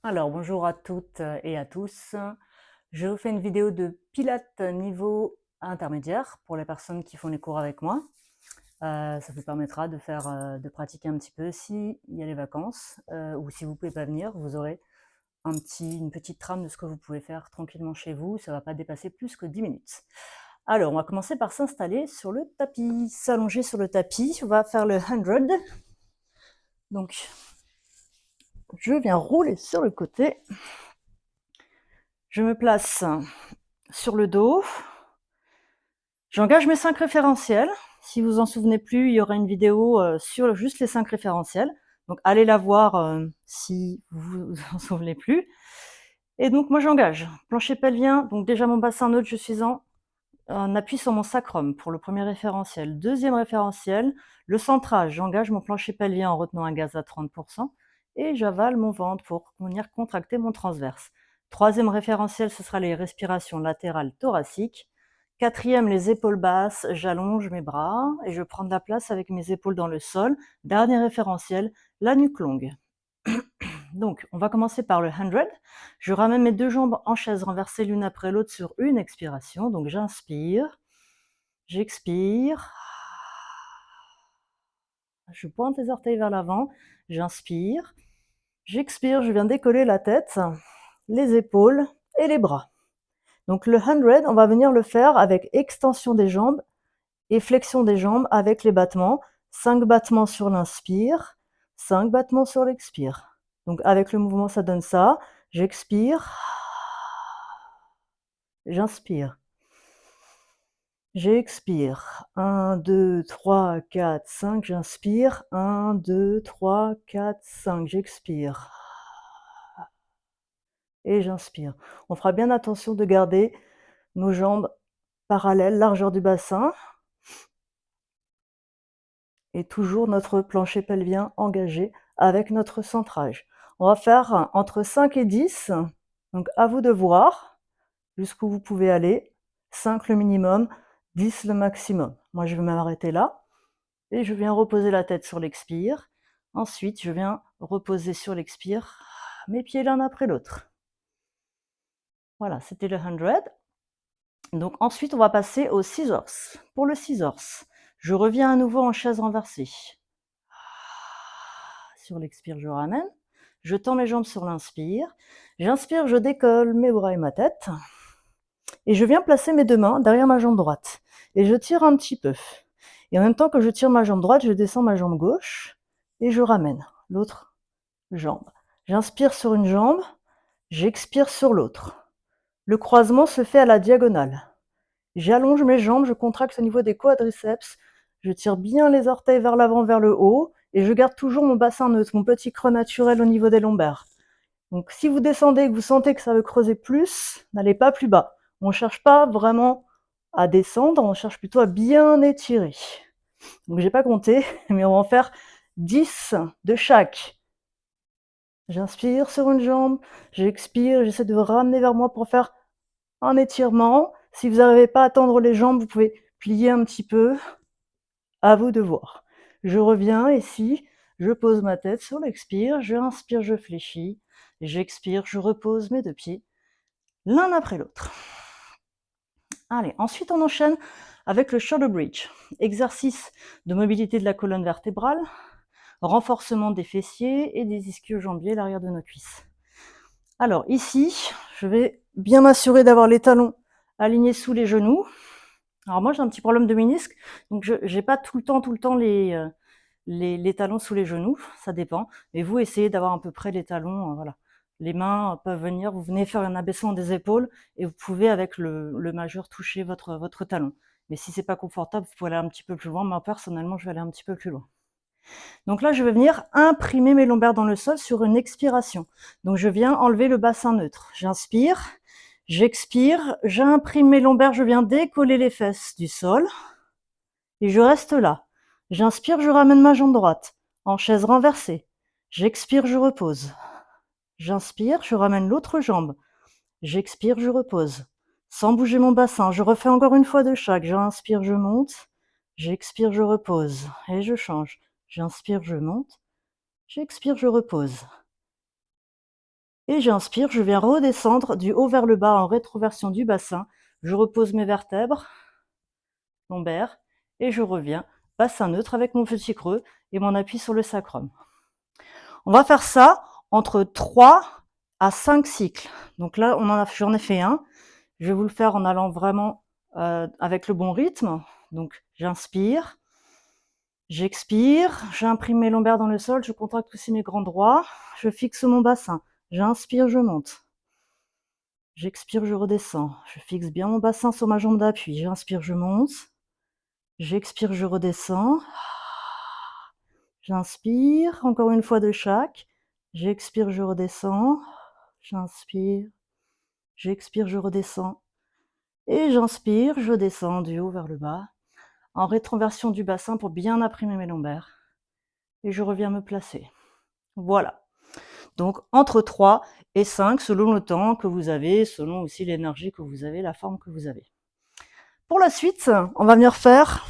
Alors, bonjour à toutes et à tous. Je vous fais une vidéo de pilates niveau intermédiaire pour les personnes qui font les cours avec moi. Ça vous permettra de faire, de pratiquer un petit peu s'il y a les vacances ou si vous pouvez pas venir, vous aurez une petite trame de ce que vous pouvez faire tranquillement chez vous. Ça va pas dépasser plus que 10 minutes. Alors, on va commencer par s'installer sur le tapis, s'allonger sur le tapis. On va faire le 100. Donc, je viens rouler sur le côté. Je me place sur le dos. J'engage mes 5 référentiels. Si vous en souvenez plus, il y aura une vidéo sur juste les 5 référentiels. Donc allez la voir si vous vous en souvenez plus. Et donc moi j'engage. Plancher pelvien, donc déjà mon bassin neutre, je suis en appui sur mon sacrum pour le premier référentiel. Deuxième référentiel, le centrage. J'engage mon plancher pelvien en retenant un gaz à 30% et j'avale mon ventre pour venir contracter mon transverse. Troisième référentiel, ce sera les respirations latérales thoraciques. Quatrième, les épaules basses, j'allonge mes bras et je prends de la place avec mes épaules dans le sol. Dernier référentiel, la nuque longue. Donc, on va commencer par le 100. Je ramène mes 2 jambes en chaise renversée l'une après l'autre sur une expiration. Donc, j'inspire, j'expire. Je pointe les orteils vers l'avant, j'inspire, j'expire, je viens décoller la tête, les épaules et les bras. Donc le 100, on va venir le faire avec extension des jambes et flexion des jambes avec les battements. 5 battements sur l'inspire, 5 battements sur l'expire. Donc avec le mouvement, ça donne ça. J'expire, j'inspire. J'expire. 1, 2, 3, 4, 5. J'inspire. 1, 2, 3, 4, 5. J'expire. Et j'inspire. On fera bien attention de garder nos jambes parallèles, largeur du bassin. Et toujours notre plancher pelvien engagé avec notre centrage. On va faire entre 5 et 10. Donc à vous de voir jusqu'où vous pouvez aller. 5 le minimum, 10 le maximum. Moi je vais m'arrêter là. Et je viens reposer la tête sur l'expire. Ensuite, je viens reposer sur l'expire mes pieds l'un après l'autre. Voilà, c'était le 100. Donc ensuite, on va passer au scissors. Pour le scissors, je reviens à nouveau en chaise renversée. Sur l'expire, je ramène. Je tends mes jambes sur l'inspire. J'inspire, je décolle mes bras et ma tête. Et je viens placer mes 2 mains derrière ma jambe droite. Et je tire un petit peu. Et en même temps que je tire ma jambe droite, je descends ma jambe gauche. Et je ramène l'autre jambe. J'inspire sur une jambe, j'expire sur l'autre. Le croisement se fait à la diagonale. J'allonge mes jambes, je contracte au niveau des quadriceps, je tire bien les orteils vers l'avant, vers le haut, et je garde toujours mon bassin neutre, mon petit creux naturel au niveau des lombaires. Donc si vous descendez et que vous sentez que ça veut creuser plus, n'allez pas plus bas. On ne cherche pas vraiment à descendre, on cherche plutôt à bien étirer. Donc j'ai pas compté, mais on va en faire 10 de chaque. J'inspire sur une jambe, j'expire, j'essaie de ramener vers moi pour faire un étirement. Si vous n'arrivez pas à tendre les jambes, vous pouvez plier un petit peu. À vous de voir. Je reviens ici, je pose ma tête sur l'expire, je inspire, je fléchis, j'expire, je repose mes 2 pieds l'un après l'autre. Allez, ensuite on enchaîne avec le shoulder bridge, exercice de mobilité de la colonne vertébrale, renforcement des fessiers et des ischio-jambiers, l'arrière de nos cuisses. Alors ici, je vais bien m'assurer d'avoir les talons alignés sous les genoux. Alors moi j'ai un petit problème de ménisque, donc je n'ai pas tout le temps les talons sous les genoux, ça dépend. Mais vous essayez d'avoir à peu près les talons, voilà. Les mains peuvent venir, vous venez faire un abaissement des épaules et vous pouvez avec le majeur toucher votre talon. Mais si c'est pas confortable, vous pouvez aller un petit peu plus loin. Moi personnellement, je vais aller un petit peu plus loin. Donc là, je vais venir imprimer mes lombaires dans le sol sur une expiration. Donc je viens enlever le bassin neutre. J'inspire, j'expire, j'imprime mes lombaires, je viens décoller les fesses du sol et je reste là. J'inspire, je ramène ma jambe droite en chaise renversée. J'expire, je repose. J'inspire, je ramène l'autre jambe. J'expire, je repose. Sans bouger mon bassin, je refais encore une fois de chaque. J'inspire, je monte. J'expire, je repose. Et je change. J'inspire, je monte. J'expire, je repose. Et j'inspire, je viens redescendre du haut vers le bas en rétroversion du bassin. Je repose mes vertèbres lombaires et je reviens bassin neutre avec mon petit creux et mon appui sur le sacrum. On va faire ça entre 3 à 5 cycles. Donc là, j'en ai fait un. Je vais vous le faire en allant vraiment avec le bon rythme. Donc j'inspire, j'expire, j'imprime mes lombaires dans le sol, je contracte aussi mes grands droits, je fixe mon bassin. J'inspire, je monte. J'expire, je redescends. Je fixe bien mon bassin sur ma jambe d'appui. J'inspire, je monte. J'expire, je redescends. J'inspire, encore une fois de chaque. J'expire, je redescends. J'inspire. J'expire, je redescends. Et j'inspire, je descends du haut vers le bas, en rétroversion du bassin pour bien imprimer mes lombaires. Et je reviens me placer. Voilà. Donc, entre 3 et 5, selon le temps que vous avez, selon aussi l'énergie que vous avez, la forme que vous avez. Pour la suite, on va venir faire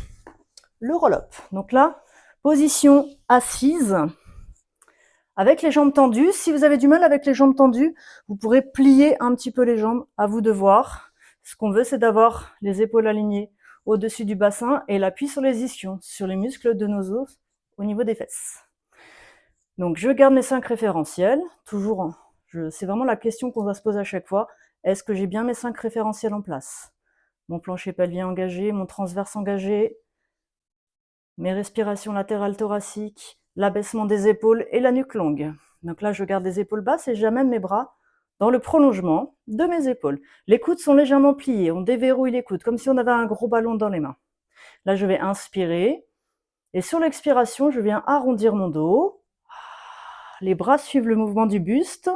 le roll-up. Donc là, position assise, avec les jambes tendues. Si vous avez du mal avec les jambes tendues, vous pourrez plier un petit peu les jambes, à vous de voir. Ce qu'on veut, c'est d'avoir les épaules alignées au-dessus du bassin et l'appui sur les ischions, sur les muscles de nos os au niveau des fesses. Donc, je garde mes 5 référentiels, toujours. C'est vraiment la question qu'on va se poser à chaque fois. Est-ce que j'ai bien mes 5 référentiels en place? Mon plancher pelvien engagé, mon transverse engagé, mes respirations latérales thoraciques, l'abaissement des épaules et la nuque longue. Donc là, je garde les épaules basses et j'amène mes bras dans le prolongement de mes épaules. Les coudes sont légèrement pliés, on déverrouille les coudes, comme si on avait un gros ballon dans les mains. Là, je vais inspirer et sur l'expiration, je viens arrondir mon dos. Les bras suivent le mouvement du buste.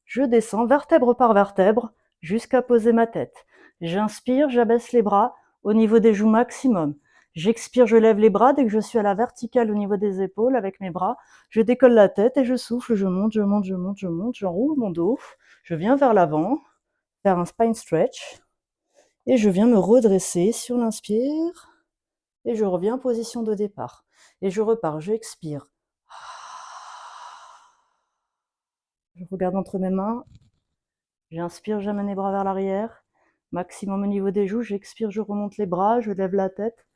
Je descends vertèbre par vertèbre jusqu'à poser ma tête. J'inspire, j'abaisse les bras au niveau des joues maximum. J'expire, je lève les bras dès que je suis à la verticale au niveau des épaules avec mes bras. Je décolle la tête et je souffle, je monte, je monte, je monte, je monte, j'enroule mon dos. Je viens vers l'avant, faire un spine stretch. Et je viens me redresser sur l'inspire. Et je reviens en position de départ. Et je repars, j'expire. Je regarde entre mes mains. J'inspire, j'amène les bras vers l'arrière. Maximum au niveau des joues. J'expire, je remonte les bras, je lève la tête.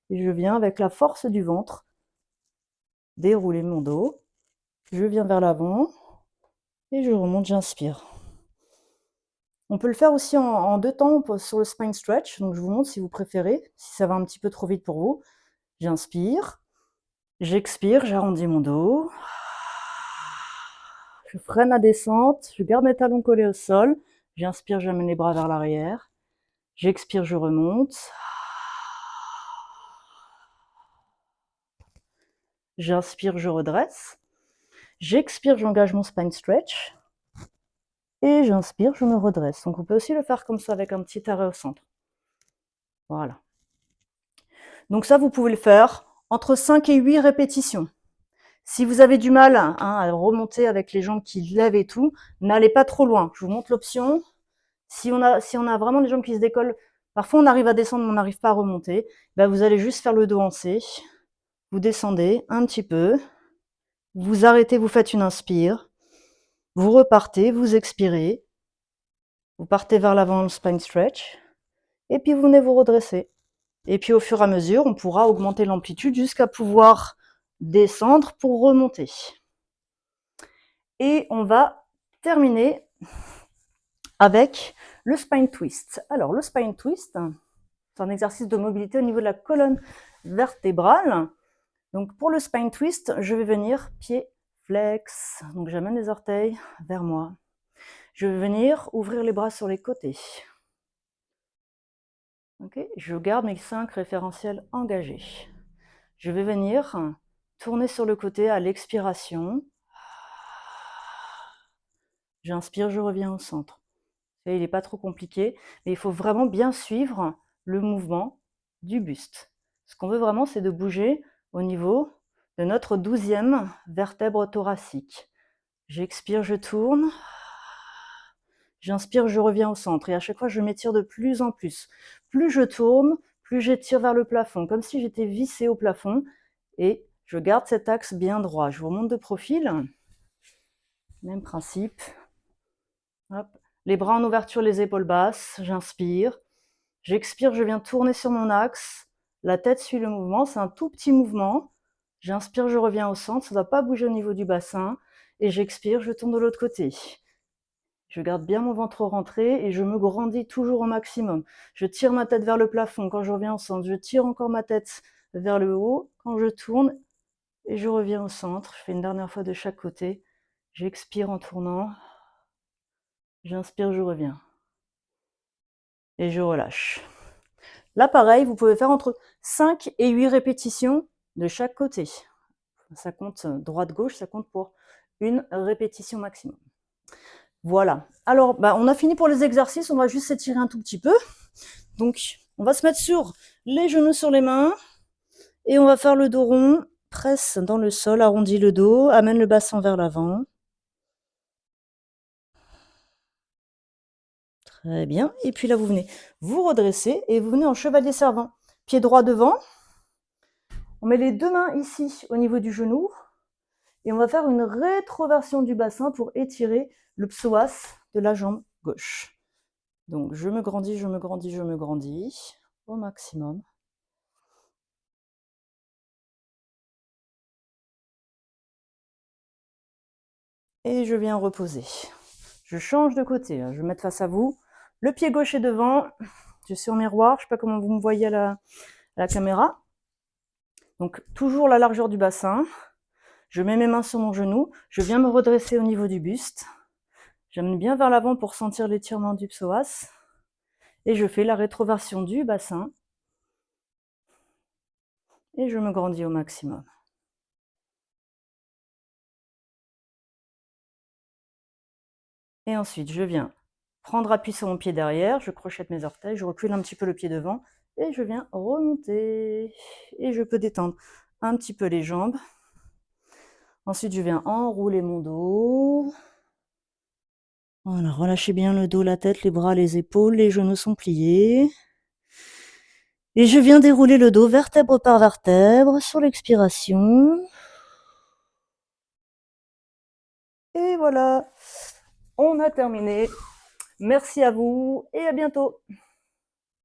Et je viens avec la force du ventre dérouler mon dos. Je viens vers l'avant. Et je remonte, j'inspire. On peut le faire aussi en 2 temps sur le spine stretch. Donc je vous montre si vous préférez, si ça va un petit peu trop vite pour vous. J'inspire. J'expire, j'arrondis mon dos. Je freine la descente, je garde mes talons collés au sol. J'inspire, j'amène les bras vers l'arrière. J'expire, je remonte. J'inspire, je redresse. J'expire, j'engage mon spine stretch. Et j'inspire, je me redresse. Donc on peut aussi le faire comme ça avec un petit arrêt au centre. Voilà. Donc ça, vous pouvez le faire entre 5 et 8 répétitions. Si vous avez du mal à remonter avec les jambes qui lèvent et tout, n'allez pas trop loin. Je vous montre l'option. Si on a vraiment les jambes qui se décollent, parfois on arrive à descendre, mais on n'arrive pas à remonter, ben vous allez juste faire le dos en C. Vous descendez un petit peu. Vous arrêtez, vous faites une inspire. Vous repartez, vous expirez. Vous partez vers l'avant, le spine stretch. Et puis vous venez vous redresser. Et puis au fur et à mesure, on pourra augmenter l'amplitude jusqu'à pouvoir descendre pour remonter. Et on va terminer avec le spine twist. Alors le spine twist, c'est un exercice de mobilité au niveau de la colonne vertébrale. Donc pour le spine twist, je vais venir pied flex. Donc j'amène les orteils vers moi. Je vais venir ouvrir les bras sur les côtés. Okay, je garde mes 5 référentiels engagés. Je vais venir tourner sur le côté à l'expiration. J'inspire, je reviens au centre. Il n'est pas trop compliqué, mais il faut vraiment bien suivre le mouvement du buste. Ce qu'on veut vraiment, c'est de bouger au niveau de notre 12e vertèbre thoracique. J'expire, je tourne. J'inspire, je reviens au centre. Et à chaque fois, je m'étire de plus en plus. Plus je tourne, plus j'étire vers le plafond, comme si j'étais vissée au plafond. Et je garde cet axe bien droit. Je vous remonte de profil. Même principe. Hop. Les bras en ouverture, les épaules basses, j'inspire. J'expire, je viens tourner sur mon axe. La tête suit le mouvement, c'est un tout petit mouvement. J'inspire, je reviens au centre, ça ne doit pas bouger au niveau du bassin. Et j'expire, je tourne de l'autre côté. Je garde bien mon ventre rentré et je me grandis toujours au maximum. Je tire ma tête vers le plafond quand je reviens au centre. Je tire encore ma tête vers le haut quand je tourne et je reviens au centre. Je fais une dernière fois de chaque côté. J'expire en tournant. J'inspire, je reviens. Et je relâche. Là, pareil, vous pouvez faire entre 5 et 8 répétitions de chaque côté. Ça compte droite-gauche, ça compte pour une répétition maximum. Voilà. Alors, on a fini pour les exercices. On va juste s'étirer un tout petit peu. Donc, on va se mettre sur les genoux sur les mains et on va faire le dos rond. Presse dans le sol, arrondis le dos, amène le bassin vers l'avant. Très bien. Et puis là, vous venez vous redresser et vous venez en chevalier servant. Pied droit devant. On met les deux mains ici au niveau du genou et on va faire une rétroversion du bassin pour étirer le psoas de la jambe gauche. Donc, je me grandis, je me grandis, je me grandis au maximum. Et je viens reposer. Je change de côté, je vais me mettre face à vous. Le pied gauche est devant, je suis en miroir, je ne sais pas comment vous me voyez à la caméra. Donc toujours la largeur du bassin. Je mets mes mains sur mon genou, je viens me redresser au niveau du buste. J'amène bien vers l'avant pour sentir l'étirement du psoas. Et je fais la rétroversion du bassin. Et je me grandis au maximum. Et ensuite, je viens prendre appui sur mon pied derrière, je crochette mes orteils, je recule un petit peu le pied devant et je viens remonter. Et je peux détendre un petit peu les jambes. Ensuite, je viens enrouler mon dos. Voilà, relâchez bien le dos, la tête, les bras, les épaules, les genoux sont pliés. Et je viens dérouler le dos vertèbre par vertèbre sur l'expiration. Et voilà, on a terminé. Merci à vous et à bientôt.